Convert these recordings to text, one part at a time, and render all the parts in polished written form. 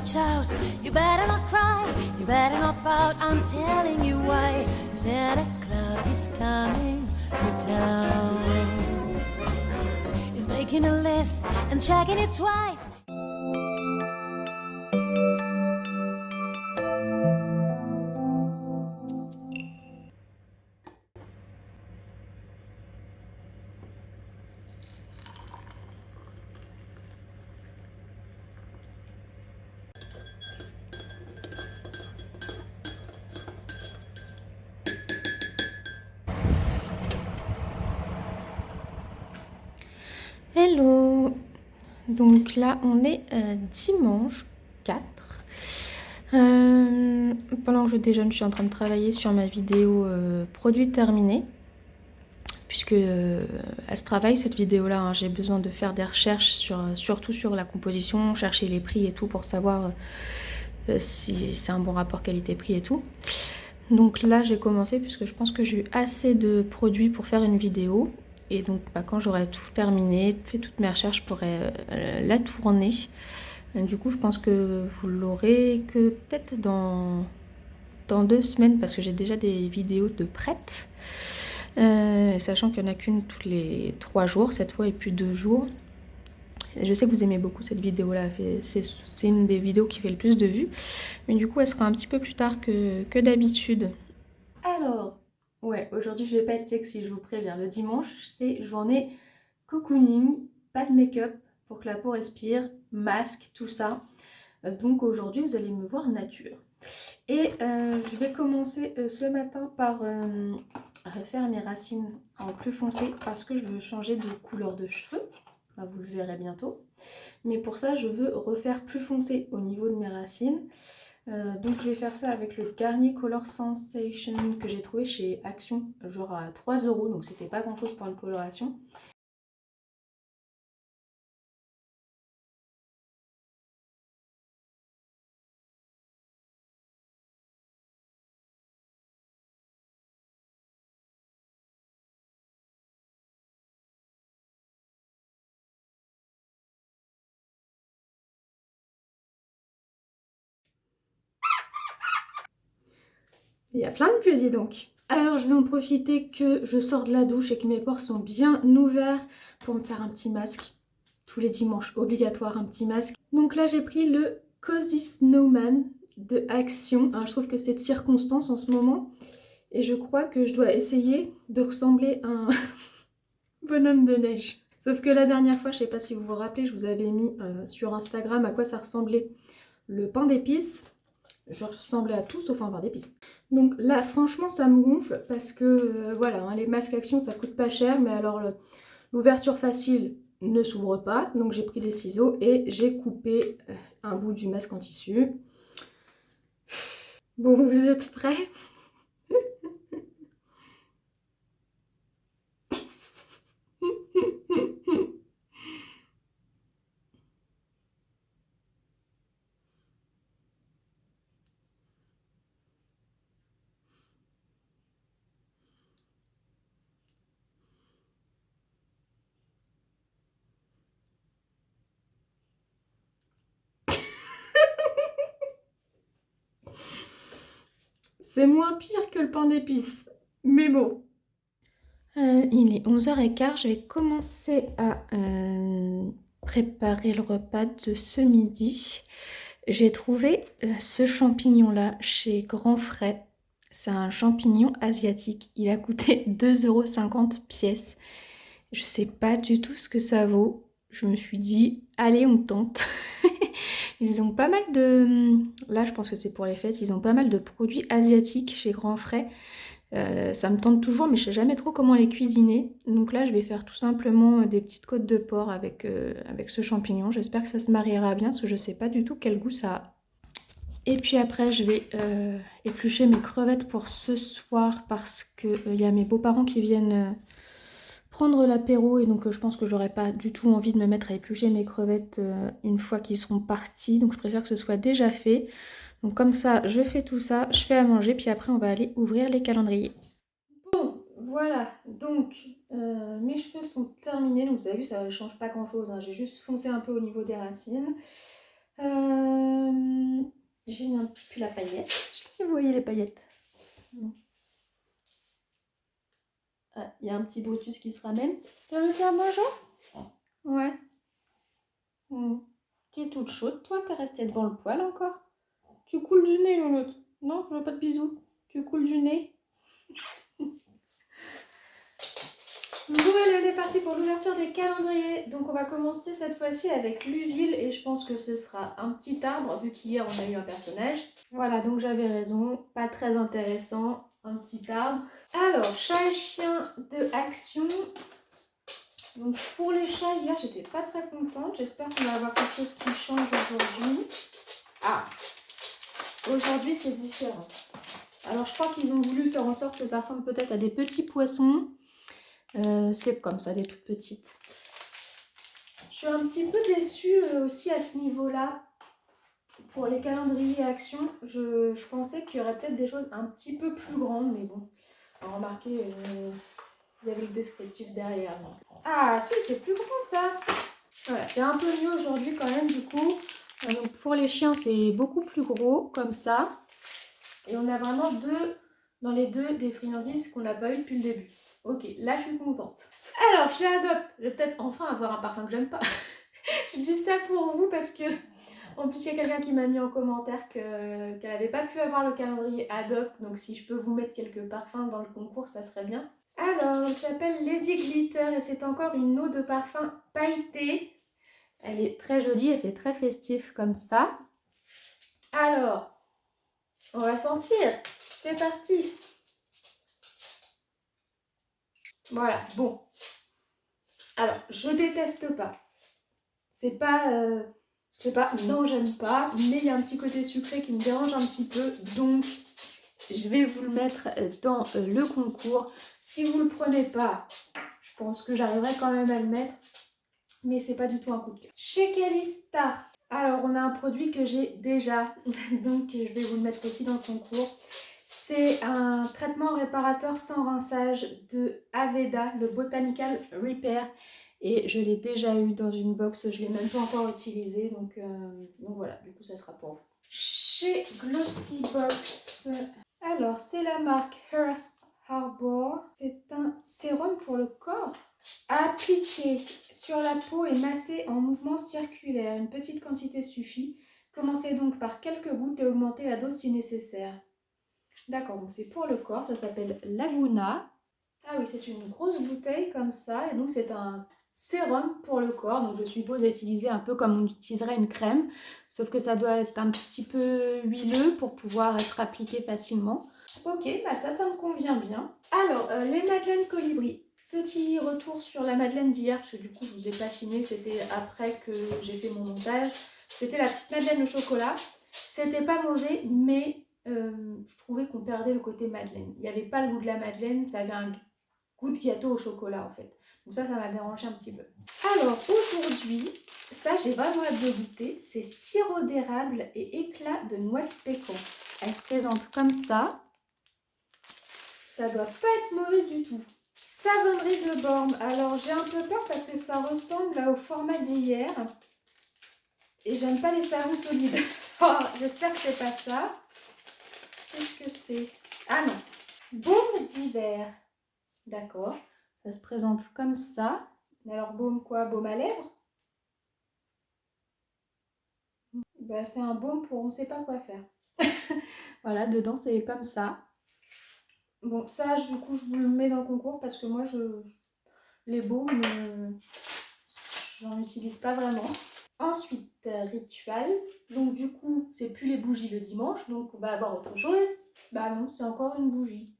watch out, you better not cry, you better not pout, I'm telling you why. Santa Claus is coming to town. He's making a list and checking it twice. Hello! Donc là, on est dimanche 4. Pendant que je déjeune, je suis en train de travailler sur ma vidéo produit terminé. Puisque à ce travail, cette vidéo-là, hein, j'ai besoin de faire des recherches surtout sur la composition, chercher les prix et tout pour savoir si c'est un bon rapport qualité-prix et tout. Donc là, j'ai commencé puisque je pense que j'ai eu assez de produits pour faire une vidéo. Et donc quand j'aurai tout terminé, fait toutes mes recherches, je pourrai la tourner. Du coup, je pense que vous l'aurez que peut-être dans 2 semaines parce que j'ai déjà des vidéos de prêtes. Sachant qu'il n'y en a qu'une tous les 3 jours cette fois et puis 2 jours. Je sais que vous aimez beaucoup cette vidéo-là, c'est une des vidéos qui fait le plus de vues. Mais du coup, elle sera un petit peu plus tard que d'habitude. Alors, ouais, aujourd'hui je vais pas être sexy, je vous préviens. Le dimanche, c'est journée cocooning, pas de make-up pour que la peau respire, masque, tout ça. Donc aujourd'hui, vous allez me voir nature. Et je vais commencer ce matin par refaire mes racines en plus foncé parce que je veux changer de couleur de cheveux. Vous le verrez bientôt. Mais pour ça, je veux refaire plus foncé au niveau de mes racines. Donc je vais faire ça avec le Garnier Color Sensation que j'ai trouvé chez Action, genre à 3 €, donc c'était pas grand chose pour une coloration. Il y a plein de pieux, dis donc. Alors je vais en profiter que je sors de la douche et que mes pores sont bien ouverts pour me faire un petit masque. Tous les dimanches, obligatoire, un petit masque. Donc là j'ai pris le Cozy Snowman de Action. Alors, je trouve que c'est de circonstance en ce moment. Et je crois que je dois essayer de ressembler à un bonhomme de neige. Sauf que la dernière fois, je sais pas si vous vous rappelez, je vous avais mis sur Instagram à quoi ça ressemblait le pain d'épices. Je ressemblais à tout sauf un pain d'épices. Donc là, franchement, ça me gonfle parce que voilà, hein, les masques Action, ça coûte pas cher. Mais alors, l'ouverture facile ne s'ouvre pas. Donc j'ai pris des ciseaux et j'ai coupé un bout du masque en tissu. Bon, vous êtes prêts? C'est moins pire que le pain d'épices, mais bon. Il est 11h15, je vais commencer à préparer le repas de ce midi. J'ai trouvé ce champignon-là chez Grand Frais. C'est un champignon asiatique. Il a coûté 2,50 € pièce. Je sais pas du tout ce que ça vaut. Je me suis dit, allez, on tente. Ils ont pas mal de... Là, je pense que c'est pour les fêtes. Ils ont pas mal de produits asiatiques chez Grand Frais. Ça me tente toujours, mais je sais jamais trop comment les cuisiner. Donc là, je vais faire tout simplement des petites côtes de porc avec ce champignon. J'espère que ça se mariera bien, parce que je sais pas du tout quel goût ça a. Et puis après, je vais éplucher mes crevettes pour ce soir, parce qu'il y a mes beaux-parents qui viennent prendre l'apéro. Et donc je pense que j'aurais pas du tout envie de me mettre à éplucher mes crevettes une fois qu'ils seront partis. Donc je préfère que ce soit déjà fait. Donc comme ça, je fais tout ça, je fais à manger, puis après on va aller ouvrir les calendriers. Bon, voilà, donc mes cheveux sont terminés. Donc vous avez vu, ça ne change pas grand chose, hein. J'ai juste foncé un peu au niveau des racines. J'ai mis un petit pull à paillettes. Je sais pas si vous voyez les paillettes. Non. Ah, il y a un petit Brutus qui se ramène. Tu veux me dire bonjour? Ouais. Tu es toute chaude, toi, t'es restée devant le poêle encore. Tu coules du nez, Louloute. Non, je veux pas de bisous. Tu coules du nez. Bon, allez, on est parti pour l'ouverture des calendriers. Donc, on va commencer cette fois-ci avec Luville et je pense que ce sera un petit arbre vu qu'hier on a eu un personnage. Voilà, donc j'avais raison, pas très intéressant, un petit arbre. Alors, chat et chien de action. Donc, pour les chats, hier j'étais pas très contente. J'espère qu'on va avoir quelque chose qui change aujourd'hui. Ah, aujourd'hui c'est différent. Alors, je crois qu'ils ont voulu faire en sorte que ça ressemble peut-être à des petits poissons. C'est comme ça, des toutes petites. Je suis un petit peu déçue aussi à ce niveau-là. Pour les calendriers actions, je pensais qu'il y aurait peut-être des choses un petit peu plus grandes, mais bon, remarquez, il y avait le descriptif derrière. Donc. Ah si, c'est plus grand ça. Voilà, c'est un peu mieux aujourd'hui quand même du coup. Donc pour les chiens, c'est beaucoup plus gros, comme ça. Et on a vraiment dans les deux des friandises qu'on n'a pas eu depuis le début. Ok, là je suis contente. Alors, chez Adopt, je vais peut-être enfin avoir un parfum que j'aime pas. Je dis ça pour vous parce que, en plus, il y a quelqu'un qui m'a mis en commentaire qu'elle n'avait pas pu avoir le calendrier Adopt. Donc, si je peux vous mettre quelques parfums dans le concours, ça serait bien. Alors, elle s'appelle Lady Glitter et c'est encore une eau de parfum pailletée. Elle est très jolie, elle fait très festif comme ça. Alors, on va sentir. C'est parti. Voilà, bon. Alors, je déteste pas. C'est pas, non, j'aime pas, mais il y a un petit côté sucré qui me dérange un petit peu, donc je vais vous le mettre dans le concours. Si vous le prenez pas, je pense que j'arriverai quand même à le mettre, mais c'est pas du tout un coup de cœur. Chez Calista, alors on a un produit que j'ai déjà, donc je vais vous le mettre aussi dans le concours. C'est un traitement réparateur sans rinçage de Aveda, le Botanical Repair. Et je l'ai déjà eu dans une box, je ne l'ai même pas encore utilisé. Donc voilà, du coup ça sera pour vous. Chez Glossybox, alors c'est la marque Hearst Harbor. C'est un sérum pour le corps à appliquer sur la peau et masser en mouvement circulaire. Une petite quantité suffit. Commencez donc par quelques gouttes et augmentez la dose si nécessaire. D'accord, donc c'est pour le corps, ça s'appelle Laguna. Ah oui, c'est une grosse bouteille comme ça, et donc c'est un sérum pour le corps, donc je suppose à utiliser un peu comme on utiliserait une crème, sauf que ça doit être un petit peu huileux pour pouvoir être appliqué facilement. Ok, bah ça me convient bien. Alors, les madeleines colibri. Petit retour sur la madeleine d'hier, parce que du coup je vous ai pas filmé, c'était après que j'ai fait mon montage. C'était la petite madeleine au chocolat. C'était pas mauvais, mais je trouvais qu'on perdait le côté madeleine. Il n'y avait pas le goût de la madeleine, ça avait un goût de gâteau au chocolat en fait. Donc ça m'a dérangé un petit peu. Alors aujourd'hui, ça j'ai vraiment hâte de goûter, c'est sirop d'érable et éclat de noix de pécan. Elle se présente comme ça. Ça doit pas être mauvais du tout. Savonnerie de Borne. Alors j'ai un peu peur parce que ça ressemble au format d'hier. Et j'aime pas les savons solides. Oh, j'espère que c'est pas ça. Qu'est-ce que c'est? Ah non. Baume d'hiver. D'accord. Ça se présente comme ça. Alors baume quoi? Baume à lèvres? Bah, c'est un baume pour on ne sait pas quoi faire. Voilà, dedans c'est comme ça. Bon, ça du coup je vous le mets dans le concours parce que moi les baumes, j'en utilise pas vraiment. Ensuite, Rituals. Donc du coup, c'est plus les bougies le dimanche, donc on va avoir autre chose. Bah non, c'est encore une bougie.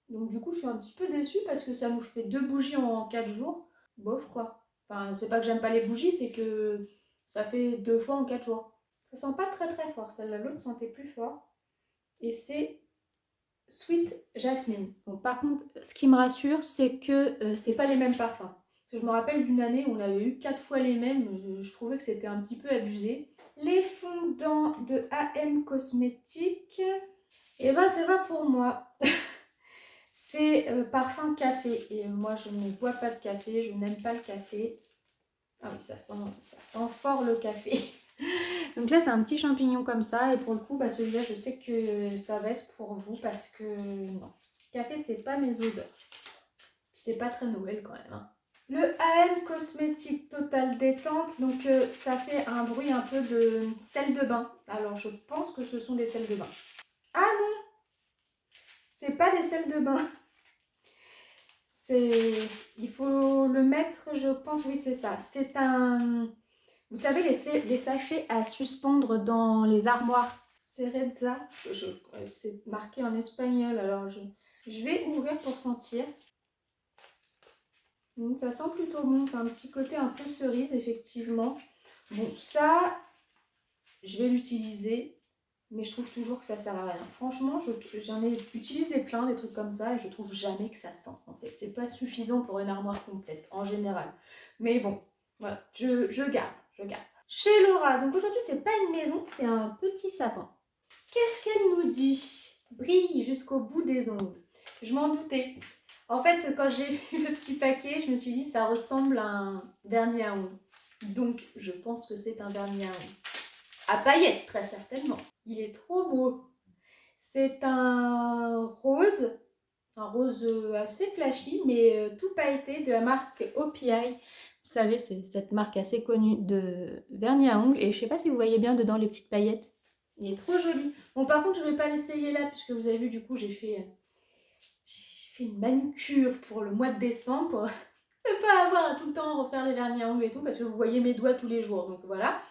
Donc du coup, je suis un petit peu déçue parce que ça nous fait 2 bougies en 4 jours. Bof quoi. Enfin, c'est pas que j'aime pas les bougies, c'est que ça fait 2 fois en 4 jours. Ça sent pas très très fort. Celle-là, l'autre sentait plus fort. Et c'est Sweet Jasmine. Bon, par contre, ce qui me rassure, c'est que c'est pas les mêmes parfums. Parce que je me rappelle d'une année où on avait eu 4 fois les mêmes. Je trouvais que c'était un petit peu abusé. Les fondants de AM Cosmetics. Et ben, c'est pas pour moi. C'est parfum café. Et moi, je ne bois pas de café. Je n'aime pas le café. Ah oui, ça sent fort le café. Donc là, c'est un petit champignon comme ça. Et pour le coup, bah, celui-là, je sais que ça va être pour vous parce que non. Café, c'est pas mes odeurs. C'est pas très Noël quand même. Hein. Le AM Cosmétique Total Détente. Donc ça fait un bruit un peu de sel de bain. Alors je pense que ce sont des sels de bain. Ah non! C'est pas des sels de bain. Il faut le mettre, je pense, oui c'est ça. C'est un... Vous savez, les sachets à suspendre dans les armoires. Cereza. C'est marqué en espagnol, alors je vais ouvrir pour sentir. Ça sent plutôt bon, c'est un petit côté un peu cerise, effectivement. Bon, ça, je vais l'utiliser, mais je trouve toujours que ça sert à rien. Franchement, j'en ai utilisé plein, des trucs comme ça, et je trouve jamais que ça sent, en fait. C'est pas suffisant pour une armoire complète, en général. Mais bon, voilà, je garde. Chez Laura, donc aujourd'hui, c'est pas une maison, c'est un petit sapin. Qu'est-ce qu'elle nous dit? Brille jusqu'au bout des ongles. Je m'en doutais. En fait, quand j'ai vu le petit paquet, je me suis dit ça ressemble à un vernis à ongles. Donc, je pense que c'est un vernis à ongles. À paillettes, très certainement. Il est trop beau. C'est un rose assez flashy, mais tout pailleté de la marque OPI. Vous savez, c'est cette marque assez connue de vernis à ongles. Et je ne sais pas si vous voyez bien dedans les petites paillettes. Il est trop joli. Bon, par contre, je ne vais pas l'essayer là, puisque vous avez vu, du coup, j'ai fait une manucure pour le mois de décembre. Ne pas avoir à tout le temps refaire les vernis à ongles et tout, parce que vous voyez mes doigts tous les jours. Donc voilà.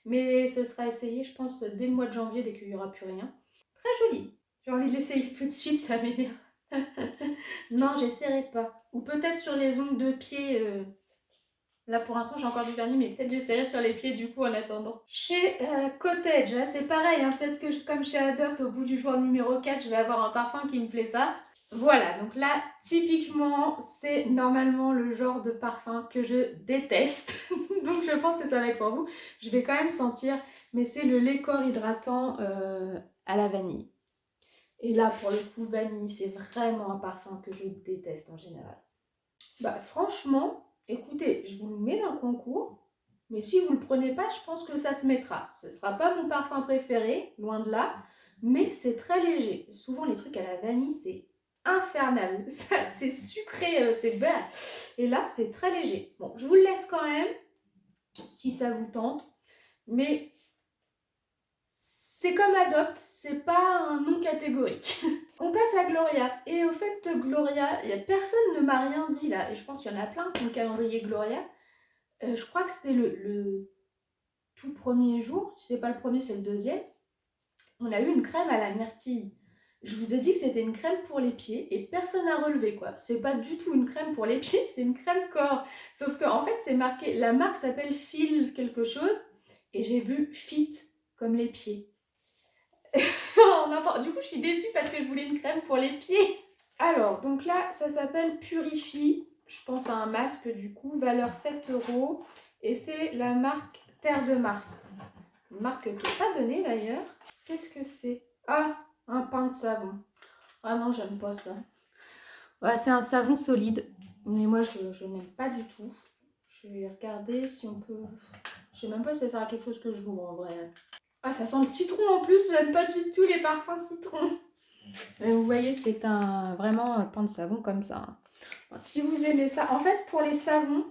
Mais ce sera essayé, je pense, dès le mois de janvier, dès qu'il n'y aura plus rien. Très joli. J'ai envie de l'essayer tout de suite, ça m'énerve. Non, j'essaierai pas. Ou peut-être sur les ongles de pied. Là, pour l'instant, j'ai encore du vernis, mais peut-être j'essaierai sur les pieds du coup en attendant. Chez Cottage, là, c'est pareil. Hein, peut-être que comme chez Adopt, au bout du jour numéro 4, je vais avoir un parfum qui me plaît pas. Voilà, donc là, typiquement, c'est normalement le genre de parfum que je déteste. Donc je pense que ça va être pour vous. Je vais quand même sentir, mais c'est le lait corps hydratant à la vanille. Et là, pour le coup, vanille, c'est vraiment un parfum que je déteste en général. Bah franchement, écoutez, je vous le mets dans le concours, mais si vous ne le prenez pas, je pense que ça se mettra. Ce ne sera pas mon parfum préféré, loin de là, mais c'est très léger. Souvent, les trucs à la vanille, c'est infernal. C'est sucré, c'est bas. Et là, c'est très léger. Bon, je vous le laisse quand même, si ça vous tente, mais c'est comme Adopt, c'est pas un nom catégorique. On passe à Gloria. Et au fait, Gloria, personne ne m'a rien dit là. Et je pense qu'il y en a plein qui ont le calendrier Gloria. Je crois que c'était le tout premier jour. Si c'est pas le premier, c'est le deuxième. On a eu une crème à la myrtille. Je vous ai dit que c'était une crème pour les pieds et personne n'a relevé quoi. C'est pas du tout une crème pour les pieds, c'est une crème corps. Sauf qu'en fait, c'est marqué, la marque s'appelle Feel quelque chose et j'ai vu Fit comme les pieds. Du coup, je suis déçue parce que je voulais une crème pour les pieds. Alors, donc là, ça s'appelle Purifie. Je pense à un masque du coup, valeur 7 €. Et c'est la marque Terre de Mars. Une marque qui n'est pas donnée d'ailleurs. Qu'est-ce que c'est? Ah, un pain de savon. Ah non, j'aime pas ça. Voilà, c'est un savon solide. Mais moi, je n'aime pas du tout. Je vais regarder si on peut... Je sais même pas si ça sert à quelque chose que je l'ouvre en vrai. Ah, ça sent le citron en plus. J'aime pas du tout les parfums citron. Mais vous voyez, c'est vraiment un pain de savon comme ça. Si vous aimez ça, en fait, pour les savons,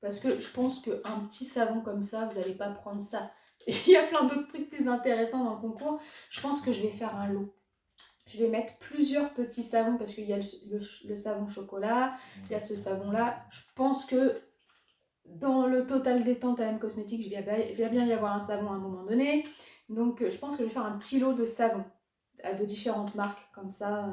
parce que je pense qu'un petit savon comme ça, vous n'allez pas prendre ça. Il y a plein d'autres trucs plus intéressants dans le concours. Je pense que je vais faire un lot. Je vais mettre plusieurs petits savons parce qu'il y a le savon chocolat, il y a ce savon-là. Je pense que dans le total détente AM Cosmétique, il va bien y avoir un savon à un moment donné. Donc, je pense que je vais faire un petit lot de savons de différentes marques comme ça.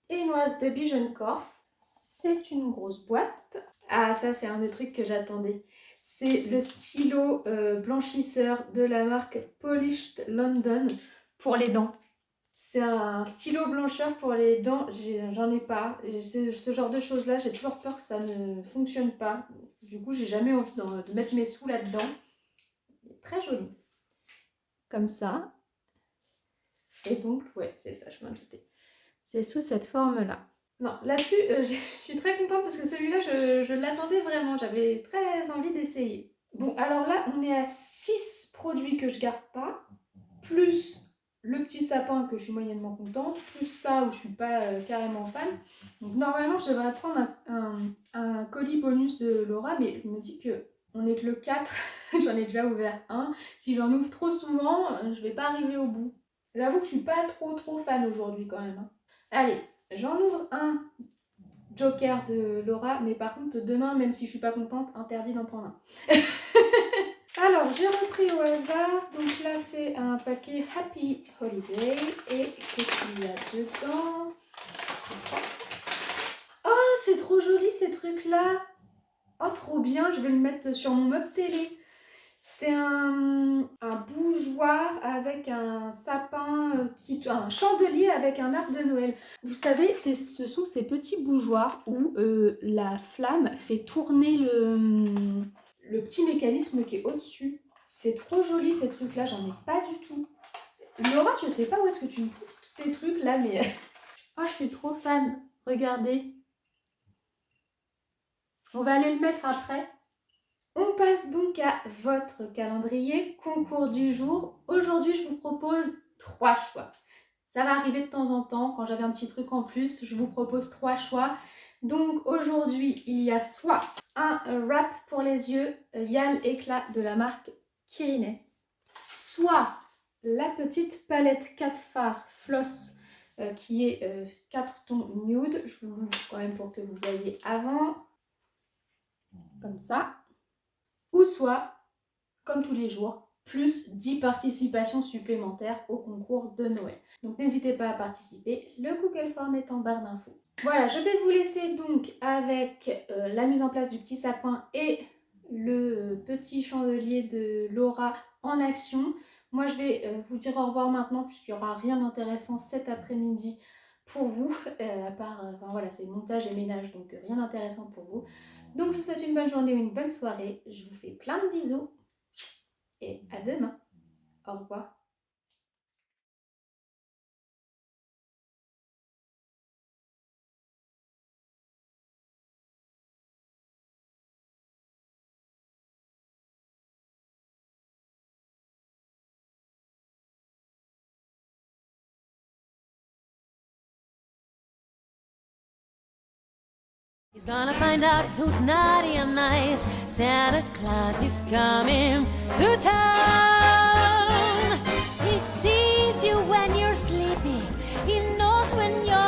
Énoise de Bijenkorf. C'est une grosse boîte. Ah, ça, c'est un des trucs que j'attendais. C'est le stylo blanchisseur de la marque Polished London pour les dents. C'est un stylo blancheur pour les dents. J'en ai pas. Ce genre de choses-là, j'ai toujours peur que ça ne fonctionne pas. Du coup, j'ai jamais envie de mettre mes sous là-dedans. Très joli. Comme ça. Et donc, ouais, c'est ça, je m'en doutais. C'est sous cette forme-là. Non, là-dessus, je suis très contente parce que celui-là, je l'attendais vraiment. J'avais très envie d'essayer. Bon, alors là, on est à 6 produits que je garde pas, plus le petit sapin que je suis moyennement contente, plus ça où je suis pas carrément fan. Donc normalement je devrais prendre un colis bonus de Laura, mais je me dis que on n'est que le 4, j'en ai déjà ouvert un. Si j'en ouvre trop souvent, je vais pas arriver au bout. J'avoue que je suis pas trop fan aujourd'hui quand même. Allez, j'en ouvre un Joker de Laura, mais par contre demain, même si je suis pas contente, interdit d'en prendre un. Alors, j'ai repris au hasard. Donc là, c'est un paquet Happy Holiday. Et qu'est-ce qu'il y a dedans? Oh, c'est trop joli ces trucs-là. Oh, trop bien. Je vais le mettre sur mon meuble télé. C'est un bougeoir avec un sapin, un chandelier avec un arbre de Noël. Vous savez, ce sont ces petits bougeoirs où la flamme fait tourner le petit mécanisme qui est au-dessus. C'est trop joli ces trucs-là, j'en ai pas du tout. Laura, je sais pas où est-ce que tu me trouves tous tes trucs là, mais... Oh, je suis trop fan. Regardez. On va aller le mettre après. On passe donc à votre calendrier concours du jour. Aujourd'hui, je vous propose 3 choix. Ça va arriver de temps en temps, quand j'avais un petit truc en plus, je vous propose 3 choix. Donc aujourd'hui, il y a soit un wrap pour les yeux Yal Éclat de la marque Kirines, soit la petite palette 4 fards Floss qui est 4 tons nude. Je vous l'ouvre quand même pour que vous voyez avant, comme ça. Ou soit, comme tous les jours, plus 10 participations supplémentaires au concours de Noël. Donc n'hésitez pas à participer, le Google Form est en barre d'infos. Voilà, je vais vous laisser donc avec la mise en place du petit sapin et le petit chandelier de Laura en action. Moi je vais vous dire au revoir maintenant puisqu'il n'y aura rien d'intéressant cet après-midi pour vous, à part, enfin voilà, c'est montage et ménage, donc rien d'intéressant pour vous. Donc je vous souhaite une bonne journée ou une bonne soirée, je vous fais plein de bisous et à demain. Au revoir. He's gonna find out who's naughty and nice. Santa Claus is coming to town. He sees you when you're sleeping. He knows when you're